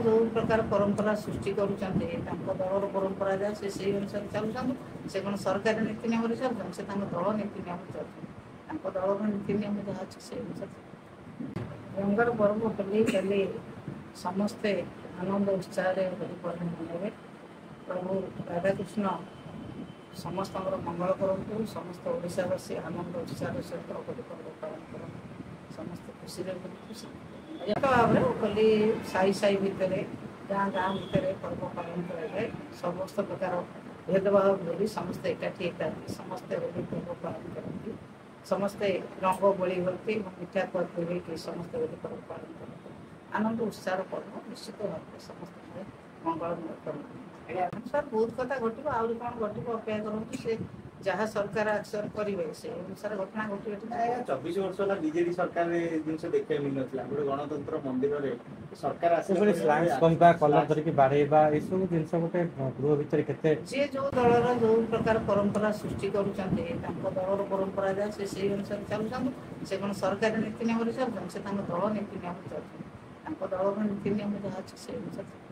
जो प्रकार परंपरा सृष्टि करुँच दलर परंपरा जाए से अनुसार चलुँच से कौन सरकारी नीति नियम चलुँच से दल नीति नियम चलुँच दलर नीति नियम जहाँ अच्छे से अनुसार रंगर पर्व होली कल समस्ते आनंद उत्साह मनइबे प्रभु राधाकृष्ण समस्त मंगल करूँ समस्त ओडावासी आनंद उत्साह सहित होली पर्व पालन कर समस्त खुशी खुशी भाव में होली साई साई भितर गाँ गाँ भितर पर्व पालन कराए समस्त प्रकार भेदभाव भूली समस्ते एकाठी होती समस्ते होली पर्व पालन करती समस्ते रंग बोली होती मिठा पद समस्ते होली पर्व पालन करते आनंद उत्साह पर्व निश्चित भाव में समस्त मंगलमय करूँ सर बहुत कथा घटो आहरी कौन घटो अपेक्षा करूँ से जहाँ सरकार एक्शन करेंगे से अनुसार घटना घटे 24 वर्ष है बीजेडी सरकार जिन देखा मिल ना गोटे गणतंत्र मंदिर में सरकार कलर धरिकी बाड़ेबा ये सब जिन गोटे गृह भितर के जी जो दलर जो प्रकार परंपरा सृष्टि करुँच दलर परंपरा जाए से अनुसार चलुँच से कौन सरकारी नीति नियम चलुँच से दल नीति नियम चलुँच दलर नीति नियम जहाँ अच्छे से अनुसार